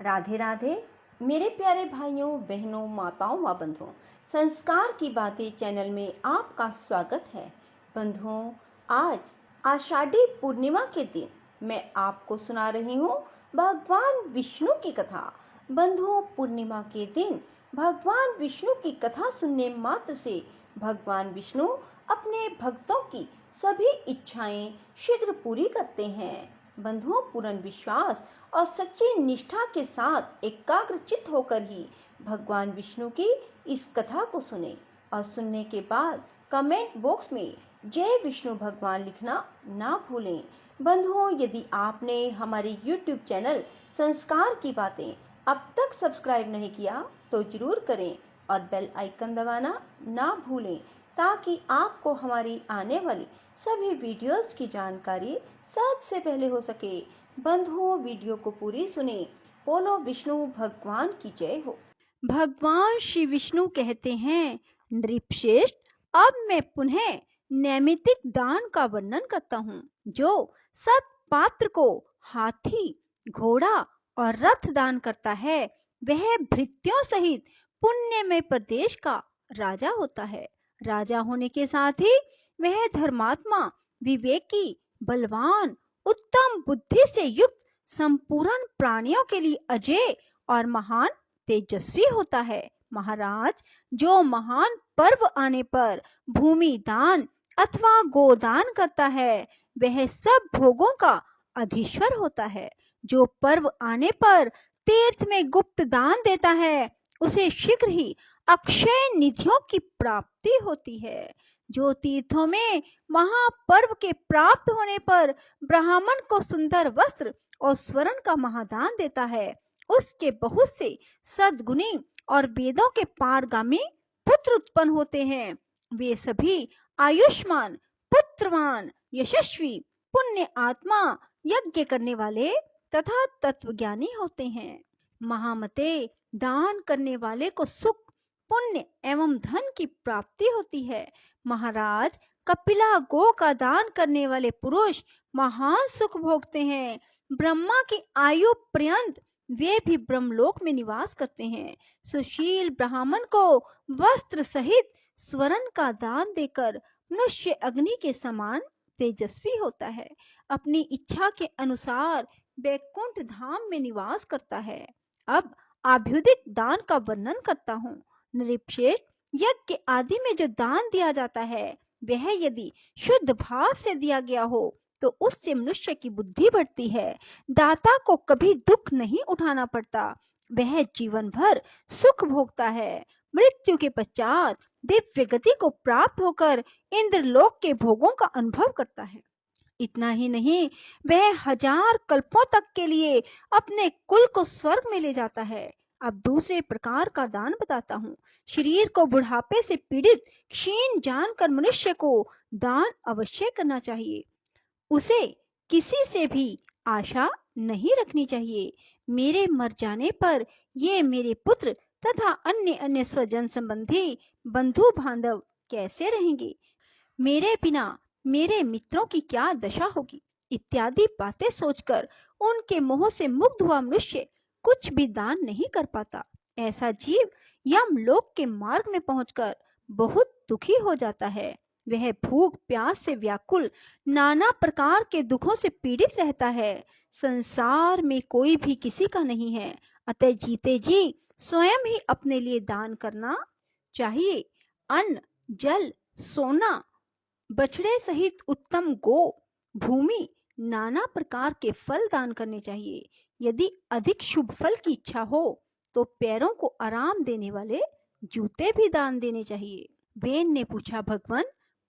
राधे राधे मेरे प्यारे भाइयों बहनों माताओं व बंधुओं, संस्कार की बातें चैनल में आपका स्वागत है। बंधुओं, आज आषाढ़ी पूर्णिमा के दिन मैं आपको सुना रही हूँ भगवान विष्णु की कथा। बंधुओं, पूर्णिमा के दिन भगवान विष्णु की कथा सुनने मात्र से भगवान विष्णु अपने भक्तों की सभी इच्छाएं शीघ्र पूरी करते हैं। बंधुओं, पूर्ण विश्वास और सच्ची निष्ठा के साथ एकाग्रचित्त होकर ही भगवान विष्णु की इस कथा को सुने और सुनने के बाद कमेंट बॉक्स में जय विष्णु भगवान लिखना ना भूलें। बंधुओं, यदि आपने हमारे YouTube चैनल संस्कार की बातें अब तक सब्सक्राइब नहीं किया तो जरूर करें और बेल आइकन दबाना ना भूलें, ताकि आपको हमारी आने वाली सभी वीडियोस की जानकारी सबसे पहले हो सके। बंधुओं, वीडियो को पूरी सुने। बोलो विष्णु भगवान की जय हो। भगवान श्री विष्णु कहते हैं, नृपश्रेष्ठ, अब मैं पुनः नैमित्तिक दान का वर्णन करता हूँ। जो सत पात्र को हाथी, घोड़ा और रथ दान करता है, वह भृत्यों सहित पुण्यमय प्रदेश का राजा होता है। राजा होने के साथ ही वह धर्मात्मा, विवेकी, बलवान, उत्तम बुद्धि से युक्त, संपूर्ण प्राणियों के लिए अजय और महान तेजस्वी होता है। महाराज, जो महान पर्व आने पर भूमि दान अथवा गोदान करता है, वह सब भोगों का अधीश्वर होता है। जो पर्व आने पर तीर्थ में गुप्त दान देता है, उसे शीघ्र ही अक्षय निधियों की प्राप्ति होती है। जो तीर्थों में महापर्व के प्राप्त होने पर ब्राह्मण को सुंदर वस्त्र और स्वर्ण का महादान देता है, उसके बहुत से सद्गुणी और वेदों के पारगामी पुत्र उत्पन्न होते हैं। वे सभी आयुष्मान, पुत्रवान, यशस्वी, पुण्य आत्मा, यज्ञ करने वाले तथा तत्वज्ञानी होते हैं। महामते, दान करने वाले को सुख, पुण्य एवं धन की प्राप्ति होती है। महाराज, कपिला गो का दान करने वाले पुरुष महान सुख भोगते हैं। ब्रह्मा की आयु पर्यंत वे भी ब्रह्मलोक में निवास करते हैं। सुशील ब्राह्मण को वस्त्र सहित स्वर्ण का दान देकर मनुष्य अग्नि के समान तेजस्वी होता है। अपनी इच्छा के अनुसार वैकुंठ धाम में निवास करता है। अब आभ्युदिक दान का वर्णन करता हूँ। नृपश्रेष्ठ, यज्ञ आदि में जो दान दिया जाता है, वह यदि शुद्ध भाव से दिया गया हो तो उससे मनुष्य की बुद्धि बढ़ती है। दाता को कभी दुख नहीं उठाना पड़ता। वह जीवन भर सुख भोगता है। मृत्यु के पश्चात दिव्य गति को प्राप्त होकर इंद्रलोक के भोगों का अनुभव करता है। इतना ही नहीं, वह 1000 कल्पों तक के लिए अपने कुल को स्वर्ग में ले जाता है। अब दूसरे प्रकार का दान बताता हूँ। शरीर को बुढ़ापे से पीड़ित क्षीण जानकर मनुष्य को दान अवश्य करना चाहिए। उसे किसी से भी आशा नहीं रखनी चाहिए। मेरे मर जाने पर ये मेरे पुत्र तथा अन्य अन्य स्वजन संबंधी बंधु बांधव कैसे रहेंगे? मेरे बिना मेरे मित्रों की क्या दशा होगी? इत्यादि बातें सोचकर उनके मोह से मुक्त हुआ मनुष्य कुछ भी दान नहीं कर पाता। ऐसा जीव यमलोक के मार्ग में पहुंचकर बहुत दुखी हो जाता है। वह भूख प्यास से व्याकुल, नाना प्रकार के दुखों से पीड़ित रहता है। संसार में कोई भी किसी का नहीं है, अतः जीते जी स्वयं ही अपने लिए दान करना चाहिए। अन्न, जल, सोना, बछड़े सहित उत्तम गो, भूमि, नाना प्रकार के फल दान करने चाहिए। यदि अधिक शुभ फल की इच्छा हो तो पैरों को आराम देने वाले जूते भी दान देने चाहिए। बेन ने पूछा, भगवान,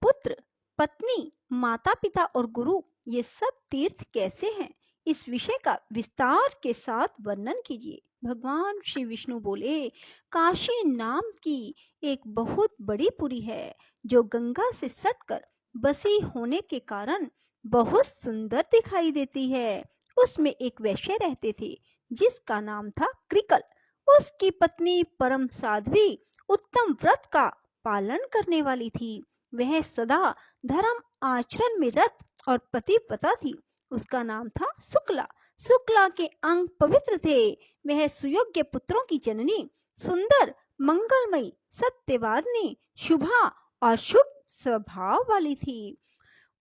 पुत्र, पत्नी, माता पिता और गुरु, ये सब तीर्थ कैसे हैं? इस विषय का विस्तार के साथ वर्णन कीजिए। भगवान श्री विष्णु बोले, काशी नाम की एक बहुत बड़ी पुरी है, जो गंगा से सटकर बसी होने के कारण बहुत सुंदर दिखाई देती है। उसमें एक वैश्य रहते थे, जिसका नाम था कृकल। उसकी पत्नी परम साध्वी, उत्तम व्रत का पालन करने वाली थी। वह सदा धर्म आचरण में रत और पतिव्रता थी। उसका नाम था शुक्ला। शुक्ला के अंग पवित्र थे। वह सुयोग्य पुत्रों की जननी, सुंदर, मंगलमयी, सत्यवादिनी, शुभा और शुभ स्वभाव वाली थी।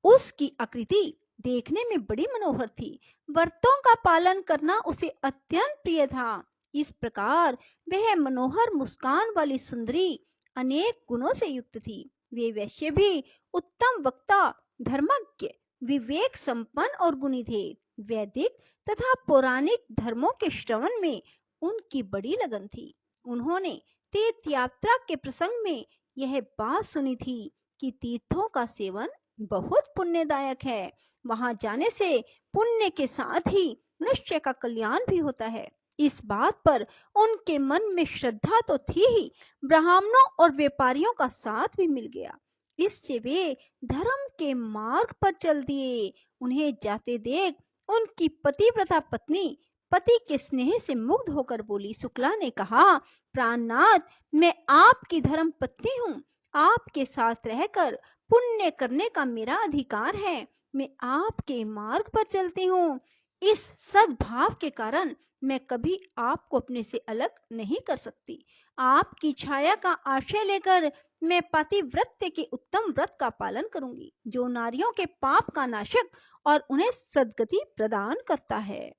उसकी आकृति देखने में बड़ी मनोहर थी। व्रतों का पालन करना उसे अत्यंत प्रिय था। इस प्रकार वह मनोहर मुस्कान वाली सुंदरी अनेक गुणों से युक्त थी। वे वैश्य भी उत्तम वक्ता, धर्मज्ञ, विवेक संपन्न और गुणी थे। वैदिक तथा पौराणिक धर्मों के श्रवण में उनकी बड़ी लगन थी। उन्होंने तीर्थ यात्रा के प्रसंग में यह बात सुनी थी कि तीर्थों का सेवन बहुत पुण्यदायक है। वहां जाने से पुण्य के साथ ही मनुष्य का कल्याण भी होता है। इस बात पर उनके मन में श्रद्धा तो थी ही, ब्राह्मणों और व्यापारियों का साथ भी मिल गया। इससे वे धर्म के मार्ग पर चल दिए। उन्हें जाते देख उनकी पतिव्रता पत्नी पति के स्नेह से मुग्ध होकर बोली। शुक्ला ने कहा, प्राणनाथ, मैं आपकी धर्म पत्नी हूँ। आपके साथ रहकर पुण्य करने का मेरा अधिकार है। मैं आपके मार्ग पर चलती हूँ। इस सद्भाव के कारण मैं कभी आपको अपने से अलग नहीं कर सकती। आपकी छाया का आश्रय लेकर मैं पतिव्रत्य के उत्तम व्रत का पालन करूंगी, जो नारियों के पाप का नाशक और उन्हें सद्गति प्रदान करता है।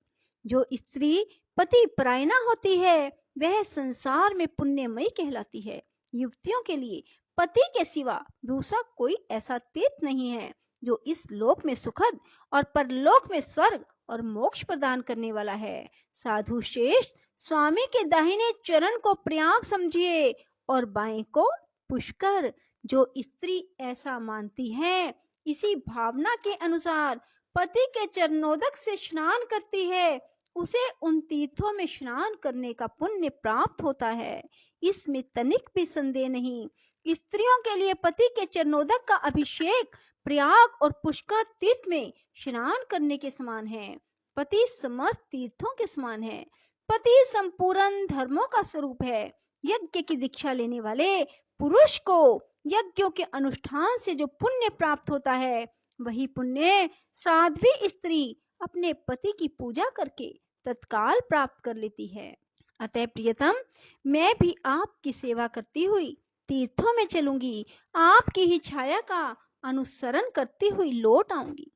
जो स्त्री पति परायणा होती है, वह संसार में पुण्यमयी कहलाती है। युवतियों के लिए पति के सिवा दूसरा कोई ऐसा तीर्थ नहीं है जो इस लोक में सुखद और परलोक में स्वर्ग और मोक्ष प्रदान करने वाला है। साधु श्रेष्ठ, स्वामी के दाहिने चरण को प्रयाग समझिए और बाएं को पुष्कर। जो स्त्री ऐसा मानती है, इसी भावना के अनुसार पति के चरणोदक से स्नान करती है, उसे उन तीर्थों में स्नान करने का पुण्य प्राप्त होता है। इसमें तनिक भी संदेह नहीं। स्त्रियों के लिए पति के चरणोदक का अभिषेक प्रयाग और पुष्कर तीर्थ में स्नान करने के समान है। पति समस्त तीर्थों के समान है। पति संपूर्ण धर्मों का स्वरूप है। यज्ञ की दीक्षा लेने वाले पुरुष को यज्ञों के अनुष्ठान से जो पुण्य प्राप्त होता है, वही पुण्य साध्वी स्त्री अपने पति की पूजा करके तत्काल प्राप्त कर लेती है। अतः प्रियतम, मैं भी आपकी सेवा करती हुई तीर्थों में चलूंगी। आपकी ही छाया का अनुसरण करती हुई लौट आऊंगी।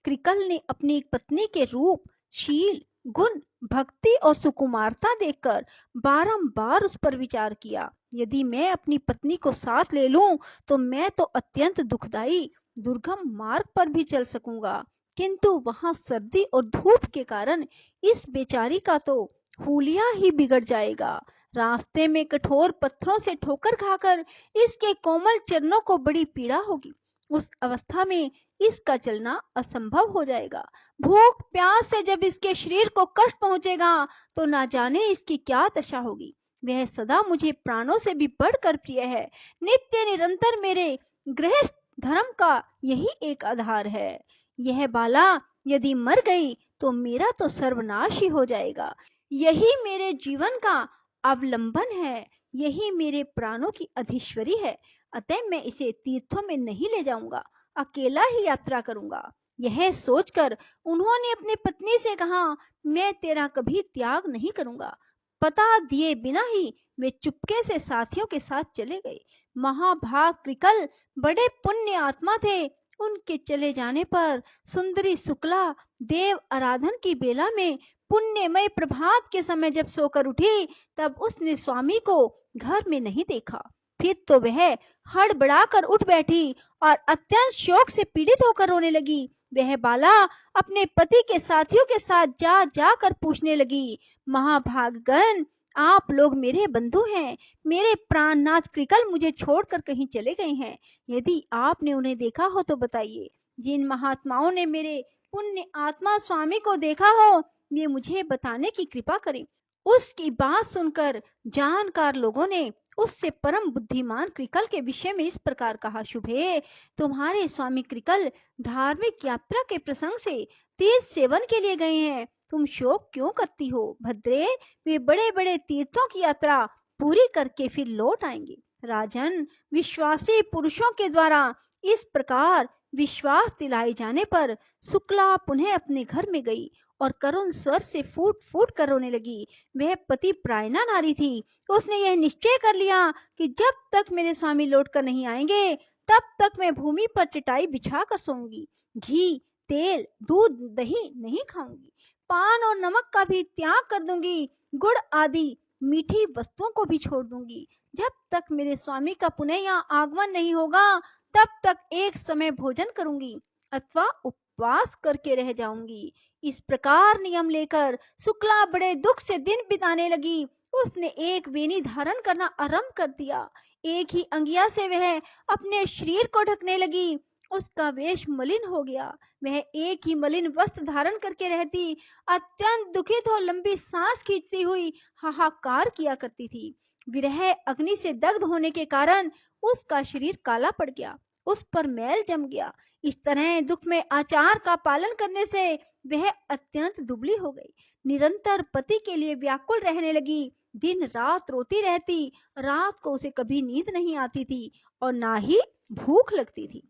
कृकल ने अपनी पत्नी के रूप, शील, गुण, भक्ति और सुकुमारता देखकर बारंबार उस पर विचार किया। यदि मैं अपनी पत्नी को साथ ले लूं, तो मैं तो अत्यंत दुखदायी दुर्गम मार्ग पर भी चल सकूंगा, किंतु वहां सर्दी और धूप के कारण इस बेचारी का तो हुलिया ही बिगड़ जाएगा। रास्ते में कठोर पत्थरों से ठोकर खाकर इसके कोमल चरणों को बड़ी पीड़ा होगी। उस अवस्था में इसका चलना असंभव हो जाएगा। भूख प्यास से जब इसके शरीर को कष्ट पहुंचेगा, तो ना जाने इसकी क्या दशा होगी। वह सदा मुझे प्राणों से भी बढ़कर प्रिय है। नित्य निरंतर मेरे गृहस्थ धर्म का यही एक आधार है। यह बाला यदि मर गई, तो मेरा तो सर्वनाश ही हो जाएगा। यही मेरे जीवन का अवलंबन है। यही मेरे प्राणों की अधीश्वरी है। अतः मैं इसे तीर्थों में नहीं ले जाऊंगा, अकेला ही यात्रा करूंगा। यह सोचकर उन्होंने अपनी पत्नी से कहा, मैं तेरा कभी त्याग नहीं करूंगा। पता दिए बिना ही वे चुपके से साथियों के साथ चले गए। महाभाग कृकल बड़े पुण्य आत्मा थे। उनके चले जाने पर सुंदरी शुक्ला देव आराधन की बेला में पुण्यमय प्रभात के समय जब सोकर उठी, तब उसने स्वामी को घर में नहीं देखा। फिर तो वह हड़बड़ाकर उठ बैठी और अत्यंत शोक से पीड़ित होकर रोने लगी। वह बाला अपने पति के साथियों के साथ जा जाकर पूछने लगी, महाभागगण, आप लोग मेरे बंधु हैं। मेरे प्राणनाथ कृकल मुझे छोड़कर कहीं चले गए हैं। यदि आपने उन्हें देखा हो तो बताइए। जिन महात्माओं ने मेरे पुण्य आत्मा स्वामी को देखा हो, वे मुझे बताने की कृपा करें। उसकी बात सुनकर जानकार लोगों ने उससे परम बुद्धिमान कृकल के विषय में इस प्रकार कहा, शुभे, तुम्हारे स्वामी कृकल धार्मिक यात्रा के प्रसंग से तीर्थ सेवन के लिए गए हैं। तुम शोक क्यों करती हो? भद्रे, वे बड़े बड़े तीर्थों की यात्रा पूरी करके फिर लौट आएंगे। राजन, विश्वासी पुरुषों के द्वारा इस प्रकार विश्वास दिलाए जाने पर शुक्ला पुनः अपने घर में गई और करुण स्वर से फूट फूट कर रोने लगी। वह पति प्रायणा नारी थी। उसने यह निश्चय कर लिया कि जब तक मेरे स्वामी लौट कर नहीं आएंगे तब तक मैं भूमि पर चटाई बिछा कर सोऊंगी। घी, तेल, दूध, दही नहीं खाऊंगी। पान और नमक का भी त्याग कर दूंगी। गुड़ आदि मीठी वस्तुओं को भी छोड़ दूंगी। जब तक मेरे स्वामी का पुनः यहाँ आगमन नहीं होगा तब तक एक समय भोजन करूंगी अथवा उपवास करके रह जाऊंगी। इस प्रकार नियम लेकर शुक्ला बड़े दुख से दिन बिताने लगी। उसने एक वेणी धारण करना आरंभ कर दिया। एक ही अंगिया से वह अपने शरीर को ढकने लगी। उसका वेश मलिन हो गया। वह एक ही मलिन वस्त्र धारण करके रहती। अत्यंत दुखित हो लंबी सांस खींचती हुई हाहाकार किया करती थी। विरह अग्नि से दग्ध होने के कारण उसका शरीर काला पड़ गया, उस पर मैल जम गया। इस तरह दुख में आचार का पालन करने से वह अत्यंत दुबली हो गई। निरंतर पति के लिए व्याकुल रहने लगी। दिन रात रोती रहती। रात को उसे कभी नींद नहीं आती थी और ना ही भूख लगती थी।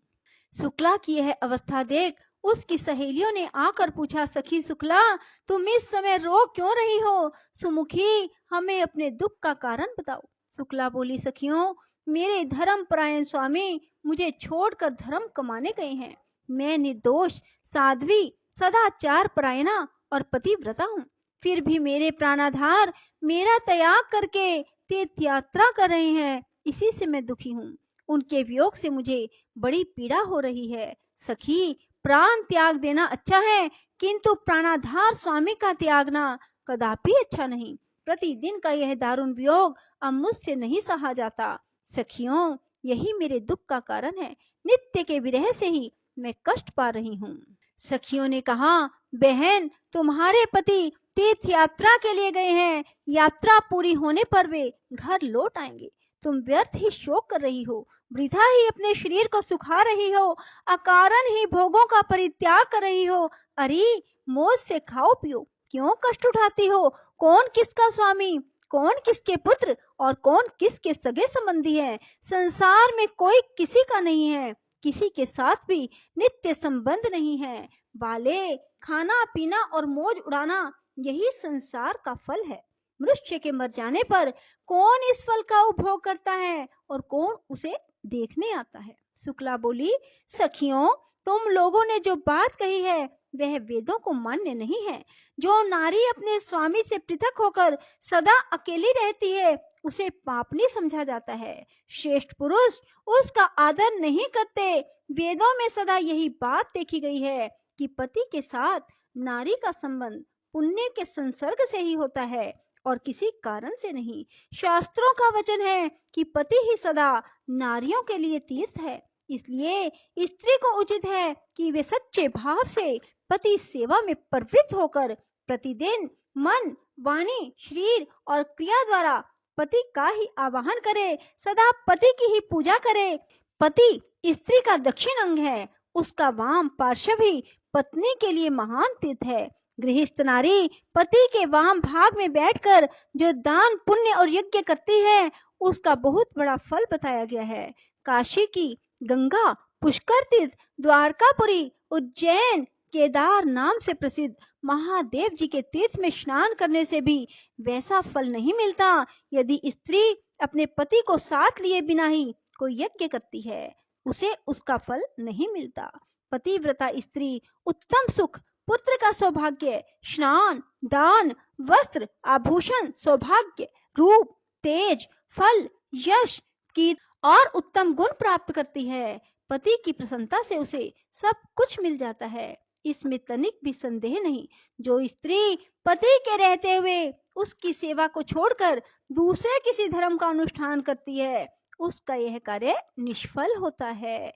शुक्ला की यह अवस्था देख उसकी सहेलियों ने आकर पूछा, सखी शुक्ला, तुम इस समय रो क्यों रही हो? सुमुखी, हमें अपने दुख का कारण बताओ। शुक्ला बोली, सखियों, मेरे धर्मपरायण स्वामी मुझे छोड़कर धर्म कमाने गए हैं। मैं निर्दोष, साध्वी, सदाचार परायणा और पतिव्रता हूँ। फिर भी मेरे प्राणाधार मेरा त्याग करके तीर्थ यात्रा कर रहे हैं। इसी से मैं दुखी हूँ। उनके वियोग से मुझे बड़ी पीड़ा हो रही है। सखी, प्राण त्याग देना अच्छा है, किंतु प्राणाधार स्वामी का त्यागना कदापि अच्छा नहीं। प्रतिदिन का यह दारुण वियोग अब मुझसे नहीं सहा जाता। सखियों, यही मेरे दुख का कारण है। नित्य के विरह से ही मैं कष्ट पा रही हूँ। सखियों ने कहा, बहन, तुम्हारे पति तीर्थ यात्रा के लिए गए हैं। यात्रा पूरी होने पर वे घर लौट आएंगे। तुम व्यर्थ ही शोक कर रही हो, वृथा ही अपने शरीर को सुखा रही हो, अकारण ही भोगों का परित्याग कर रही हो। अरे, मौज से खाओ पियो, क्यों कष्ट उठाती हो? कौन किसका स्वामी, कौन किसके पुत्र और कौन किसके सगे संबंधी है? संसार में कोई किसी का नहीं है, किसी के साथ भी नित्य संबंध नहीं है। बाले, खाना पीना और मौज उड़ाना यही संसार का फल है। मनुष्य के मर जाने पर कौन इस फल का उपभोग करता है और कौन उसे देखने आता है? शुक्ला बोली, सखियों, तुम लोगों ने जो बात कही है वह वेदों को मान्य नहीं है। जो नारी अपने स्वामी से पृथक होकर सदा अकेली रहती है उसे पापनी समझा जाता है। श्रेष्ठ पुरुष उसका आदर नहीं करते। वेदों में सदा यही बात देखी गई है कि पति के साथ नारी का संबंध पुण्य के संसर्ग से ही होता है और किसी कारण से नहीं। शास्त्रों का वचन है कि पति ही सदा नारियों के लिए तीर्थ है। इसलिए स्त्री को उचित है कि वे सच्चे भाव से पति सेवा में प्रवृत्त होकर प्रतिदिन मन, वाणी, शरीर और क्रिया द्वारा पति का ही आवाहन करे, सदा पति की ही पूजा करे। पति स्त्री का दक्षिण अंग है, उसका वाम पार्श्व ही पत्नी के लिए महान तीर्थ है। गृहस्थ नारी पति के वाम भाग में बैठकर जो दान, पुण्य और यज्ञ करती है उसका बहुत बड़ा फल बताया गया है। काशी की गंगा, पुष्कर तीर्थ, द्वारकापुरी, उज्जैन, केदार नाम से प्रसिद्ध महादेव जी के तीर्थ में स्नान करने से भी वैसा फल नहीं मिलता यदि स्त्री अपने पति को साथ लिए बिना ही कोई यज्ञ करती है, उसे उसका फल नहीं मिलता। पतिव्रता स्त्री उत्तम सुख, पुत्र का सौभाग्य, स्नान, दान, वस्त्र, आभूषण, सौभाग्य, रूप, तेज, फल, यश, कीर्ति और उत्तम गुण प्राप्त करती है। पति की प्रसन्नता से उसे सब कुछ मिल जाता है, इसमें तनिक भी संदेह नहीं। जो स्त्री पति के रहते हुए उसकी सेवा को छोड़कर दूसरे किसी धर्म का अनुष्ठान करती है उसका यह कार्य निष्फल होता है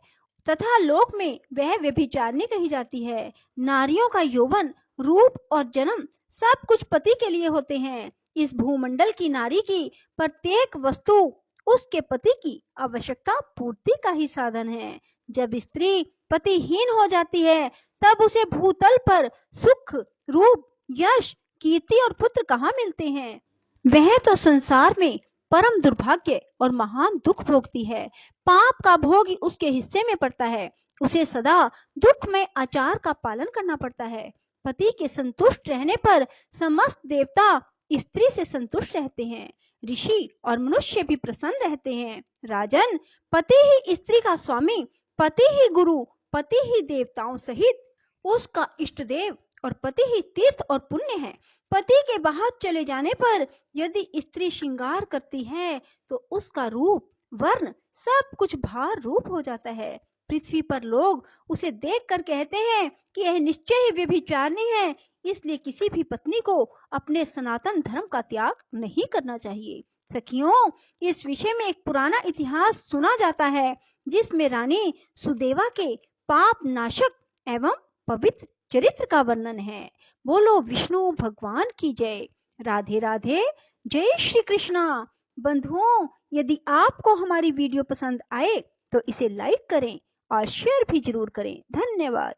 तथा लोक में वह व्यभिचारिणी कही जाती है। नारियों का यौवन, रूप और जन्म सब कुछ पति के लिए होते हैं। इस भूमंडल की नारी की प्रत्येक वस्तु उसके पति की आवश्यकता पूर्ति का ही साधन है। जब स्त्री पतिहीन हो जाती है तब उसे भूतल पर सुख, रूप, यश, कीर्ति और पुत्र कहाँ मिलते हैं? वह तो संसार में परम दुर्भाग्य और महान दुख भोगती है। पाप का भोग उसके हिस्से में पड़ता है। उसे सदा दुख में आचार का पालन करना पड़ता है। पति के संतुष्ट रहने पर समस्त देवता स्त्री से संतुष्ट रहते हैं। ऋषि और मनुष्य भी प्रसन्न रहते हैं। राजन, पति ही स्त्री का स्वामी, पति ही गुरु, पति ही देवताओं सहित उसका इष्ट देव और पति ही तीर्थ और पुण्य है। पति के बाहर चले जाने पर यदि स्त्री श्रृंगार करती है तो उसका रूप, वर्ण सब कुछ भार रूप हो जाता है। पृथ्वी पर लोग उसे देखकर कहते हैं कि यह निश्चय ही व्यभिचारिणी है। इसलिए किसी भी पत्नी को अपने सनातन धर्म का त्याग नहीं करना चाहिए। सखियों, इस विषय में एक पुराना इतिहास सुना जाता है जिसमें रानी सुदेवा के पाप नाशक एवं पवित्र चरित्र का वर्णन है। बोलो विष्णु भगवान की जय। राधे राधे। जय श्री कृष्णा। बंधुओं, यदि आपको हमारी वीडियो पसंद आए तो इसे लाइक करें और शेयर भी जरूर करें। धन्यवाद।